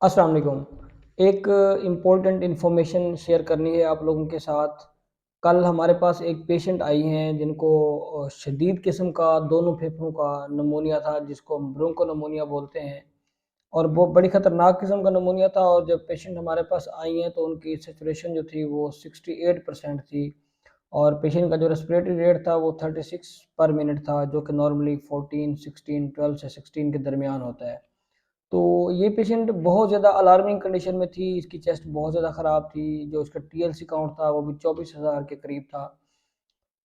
अस्सलाम वालेकुम। एक इम्पोर्टेंट इन्फॉर्मेशन शेयर करनी है आप लोगों के साथ। कल हमारे पास एक पेशेंट आई हैं जिनको शदीद किस्म का दोनों फेफड़ों का नमूनिया था, जिसको हम ब्रोंकोनमोनिया बोलते हैं। और वो बड़ी ख़तरनाक किस्म का नमूनिया था, और जब पेशेंट हमारे पास आई हैं तो उनकी सेचुरेशन जो थी वो 68% थी। और पेशेंट का जो रेस्पिरेटरी रेट था वो 36 पर मिनट था, जो कि नॉर्मली 14, 16, 12 से 16 के दरमियान होता है। तो ये पेशेंट बहुत ज़्यादा अलार्मिंग कंडीशन में थी, इसकी चेस्ट बहुत ज़्यादा ख़राब थी, जो इसका टीएलसी काउंट था वो भी 24,000 के करीब था।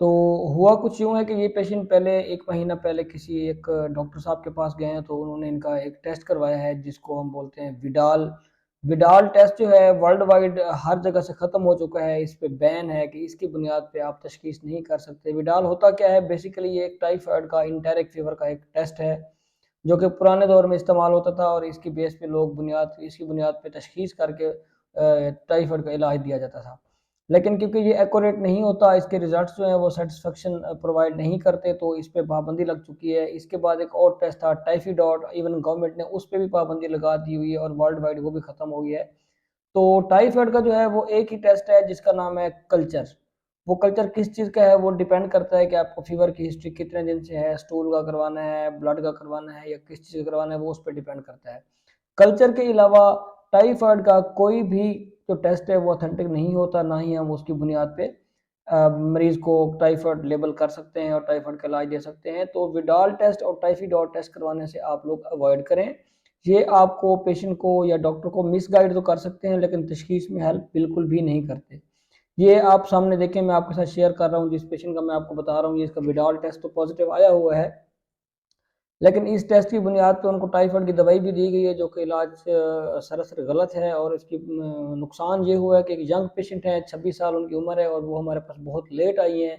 तो हुआ कुछ यूँ है कि ये पेशेंट पहले 1 महीना पहले किसी एक डॉक्टर साहब के पास गए हैं, तो उन्होंने इनका एक टेस्ट करवाया है जिसको हम बोलते हैं विडाल। विडाल टेस्ट जो है वर्ल्ड वाइड हर जगह से ख़त्म हो चुका है, इस पे बैन है कि इसकी बुनियाद पे आप तशख़ीस नहीं कर सकते। विडाल होता क्या है? बेसिकली ये एक टाइफाइड का इंटेरिक फ़ीवर का एक टेस्ट है, जो कि पुराने दौर में इस्तेमाल होता था, और इसकी बेस पे लोग इसकी बुनियाद पे तशख़ीस करके टाइफाइड का इलाज दिया जाता था। लेकिन क्योंकि ये एक्यूरेट नहीं होता, इसके रिजल्ट्स जो हैं वो सेटिस्फेक्शन प्रोवाइड नहीं करते, तो इस पे पाबंदी लग चुकी है। इसके बाद एक और टेस्ट था टाइफीडॉट, इवन गवर्नमेंट ने उस पे भी पाबंदी लगा दी हुई है, और वर्ल्ड वाइड वो भी ख़त्म हो गया है। तो टाइफाइड का जो है वो एक ही टेस्ट है जिसका नाम है कल्चर। वो कल्चर किस चीज़ का है वो डिपेंड करता है कि आपको फीवर की हिस्ट्री कितने दिन से है, स्टूल का करवाना है, ब्लड का करवाना है, या किस चीज़ का करवाना है, वो उस पर डिपेंड करता है। कल्चर के अलावा टाइफाइड का कोई भी जो टेस्ट है वो ऑथेंटिक नहीं होता, ना ही हम उसकी बुनियाद पे मरीज़ को टाइफाइड लेबल कर सकते हैं और टाइफाइड का इलाज दे सकते हैं। तो विडाल टेस्ट और टाइफीडॉट टेस्ट करवाने से आप लोग अवॉइड करें। ये आपको, पेशेंट को या डॉक्टर को मिसगाइड तो कर सकते हैं, लेकिन तशख़ीस में हेल्प बिल्कुल भी नहीं करते। ये आप सामने देखें, मैं आपके साथ शेयर कर रहा हूँ, जिस पेशेंट का मैं आपको बता रहा हूँ, ये इसका विडाल टेस्ट तो पॉजिटिव आया हुआ है, लेकिन इस टेस्ट की बुनियाद पे उनको टाइफाइड की दवाई भी दी गई है, जो कि इलाज सरासर गलत है। और इसकी नुकसान ये हुआ है कि एक यंग पेशेंट है, 26 साल उनकी उम्र है, और वो हमारे पास बहुत लेट आई हैं।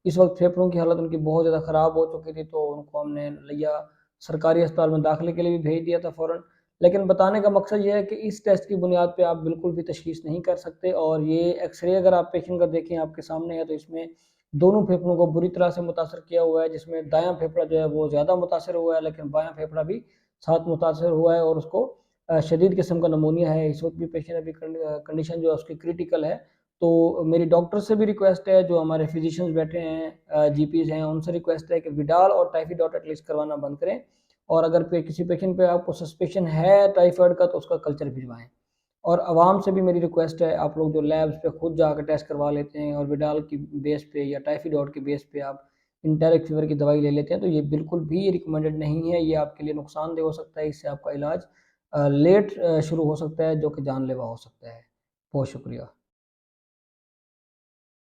इस वक्त फेफड़ों की हालत उनकी बहुत ज़्यादा ख़राब हो चुकी थी, तो उनको हमने लिया सरकारी अस्पताल में दाखिले के लिए भी भेज दिया था फ़ौरन। लेकिन बताने का मकसद ये है कि इस टेस्ट की बुनियाद पे आप बिल्कुल भी तशख़ीस नहीं कर सकते। और ये एक्स-रे अगर आप पेशेंट का देखें, आपके सामने है, तो इसमें दोनों फेफड़ों को बुरी तरह से मुतासर किया हुआ है, जिसमें दायां फेफड़ा जो है वो ज़्यादा मुतासर हुआ है, लेकिन बायां फेफड़ा भी साथ मुतासर हुआ है, और उसको शदीद किस्म का नमूनिया है। इस वक्त भी पेशेंट अभी कंडीशन जो है उसकी क्रिटिकल है। तो मेरी डॉक्टर से भी रिक्वेस्ट है, जो हमारे फिजिशियंस बैठे हैं, जीपीज़ हैं, उनसे रिक्वेस्ट है कि विडाल और टाइफीडॉट एटलीस्ट करवाना बंद करें। और अगर किसी पेशेंट पे आपको सस्पेशन है टाइफाइड का, तो उसका कल्चर भिजवाएं। और आवाम से भी मेरी रिक्वेस्ट है, आप लोग जो लैब्स पे खुद जाकर टेस्ट करवा लेते हैं, और विडाल की बेस पे या टाइफीडॉट की बेस पे आप इंटेरिक फीवर की दवाई ले लेते हैं, तो ये बिल्कुल भी रिकमेंडेड नहीं है। ये आपके लिए नुकसानदेह हो सकता है, इससे आपका इलाज लेट शुरू हो सकता है, जो कि जानलेवा हो सकता है। बहुत शुक्रिया।